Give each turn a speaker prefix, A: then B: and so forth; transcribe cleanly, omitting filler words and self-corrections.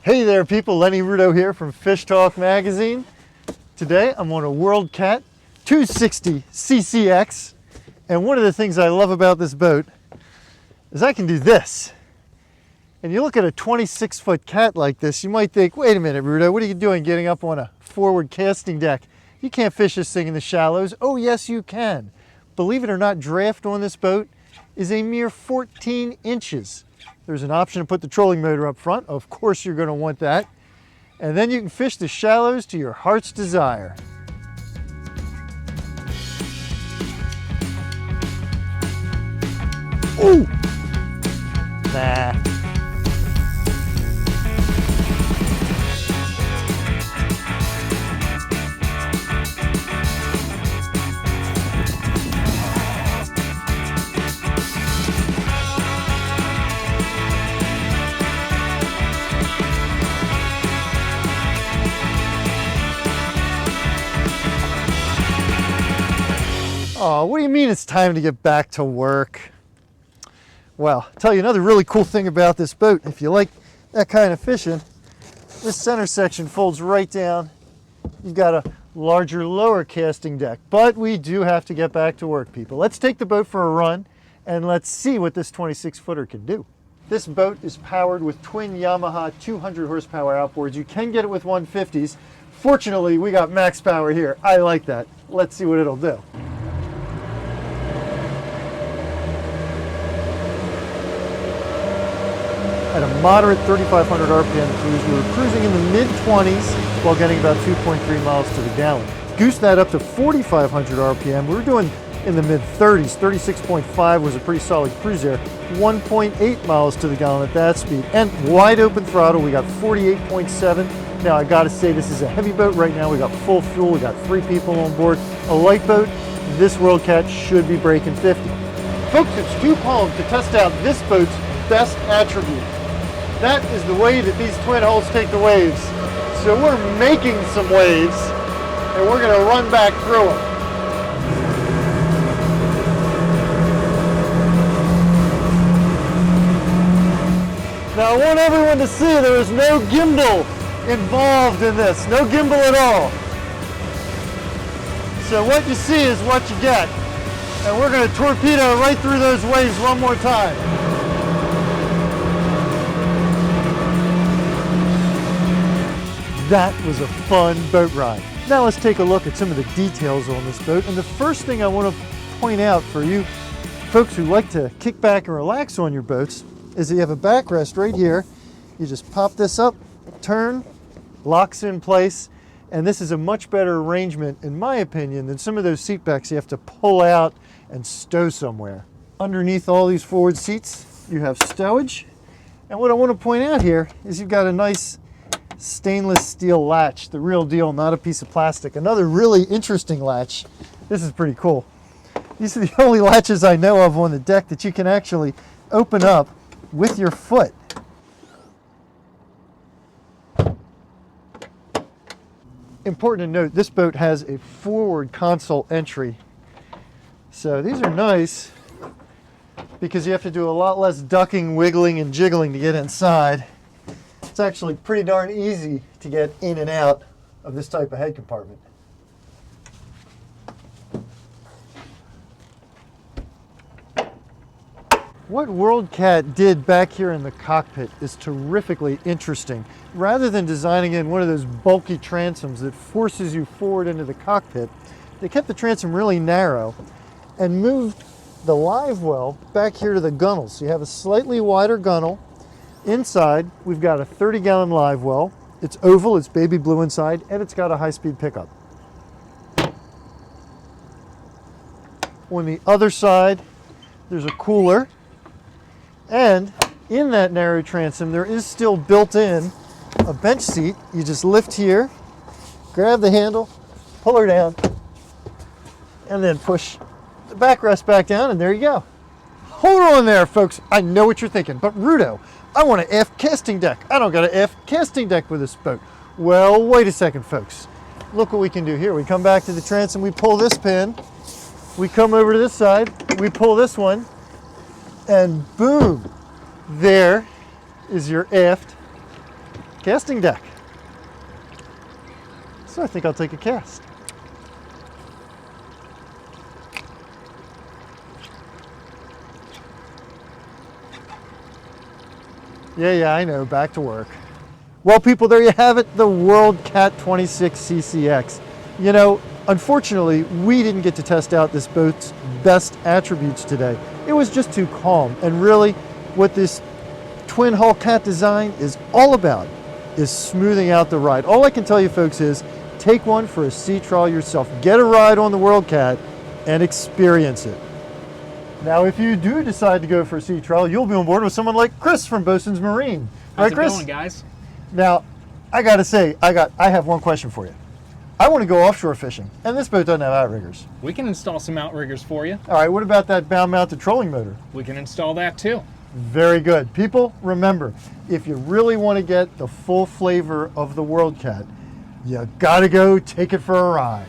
A: Hey there people, Lenny Rudo here from Fishtalk magazine. Today I'm on a World Cat 260 CCX, and one of the things I love about this boat is I can do this. And you look at a 26-foot cat like this, you might think, wait a minute Rudo, what are you doing getting up on a forward casting deck? You can't fish this thing in the shallows. Oh yes you can. Believe it or not, draft on this boat is a mere 14 inches. There's an option to put the trolling motor up front. Of course you're going to want that. And then you can fish the shallows to your heart's desire. Ooh! Nah. Oh, what do you mean it's time to get back to work? Well, I'll tell you another really cool thing about this boat. If you like that kind of fishing, this center section folds right down. You've got a larger, lower casting deck. But we do have to get back to work, people. Let's take the boat for a run and let's see what this 26-footer can do. This boat is powered with twin Yamaha 200 horsepower outboards. You can get it with 150s. Fortunately, we got max power here. I like that. Let's see what it'll do. At a moderate 3,500 RPM cruise, we were cruising in the mid-20s while getting about 2.3 miles to the gallon. Goose that up to 4,500 RPM, we were doing in the mid-30s. 36.5 was a pretty solid cruise there. 1.8 miles to the gallon at that speed. And wide open throttle, we got 48.7. Now I gotta say, this is a heavy boat right now. We got full fuel, we got 3 people on board. A light boat, this World Cat should be breaking 50. Folks, it's too calm to test out this boat's best attribute. That is the way that these twin hulls take the waves. So we're making some waves and we're going to run back through them. Now I want everyone to see there is no gimbal involved in this. No gimbal at all. So what you see is what you get. And we're going to torpedo right through those waves one more time. That was a fun boat ride. Now let's take a look at some of the details on this boat. And the first thing I want to point out for you folks who like to kick back and relax on your boats is that you have a backrest right here. You just pop this up, turn, locks in place, and this is a much better arrangement, in my opinion, than some of those seat backs you have to pull out and stow somewhere. Underneath all these forward seats, you have stowage. And what I want to point out here is you've got a nice stainless steel latch, the real deal, not a piece of plastic. Another really interesting latch. This is pretty cool. These are the only latches I know of on the deck that you can actually open up with your foot. Important to note, this boat has a forward console entry. So these are nice because you have to do a lot less ducking, wiggling, and jiggling to get inside. It's actually pretty darn easy to get in and out of this type of head compartment. What World Cat did back here in the cockpit is terrifically interesting. Rather than designing in one of those bulky transoms that forces you forward into the cockpit, they kept the transom really narrow and moved the live well back here to the gunnel. So you have a slightly wider gunnel. Inside, we've got a 30-gallon live well. It's oval, it's baby blue inside, and it's got a high-speed pickup. On the other side, there's a cooler. And in that narrow transom, there is still built in a bench seat. You just lift here, grab the handle, pull her down, and then push the backrest back down, and there you go. Hold on there, folks. I know what you're thinking, but Rudo, I want an aft casting deck. I don't got an aft casting deck with this boat. Well, wait a second, folks. Look what we can do here. We come back to the transom, we pull this pin, we come over to this side, we pull this one, and boom, there is your aft casting deck. So I think I'll take a cast. Yeah, I know, back to work. Well, people, there you have it, the World Cat 26 CCX. You know, unfortunately, we didn't get to test out this boat's best attributes today. It was just too calm, and really, what this twin hull cat design is all about is smoothing out the ride. All I can tell you folks is take one for a sea trial yourself. Get a ride on the World Cat and experience it. Now, if you do decide to go for a sea trial, you'll be on board with someone like Chris from Bosun's Marine.
B: How's
A: right, Chris?
B: it going, guys?
A: Now, I gotta say, I have one question for you. I want to go offshore fishing, and this boat doesn't have outriggers.
B: We can install some outriggers for you.
A: All right, what about that bow-mounted trolling motor?
B: We can install that too.
A: Very good. People, remember, if you really want to get the full flavor of the World Cat, you gotta go take it for a ride.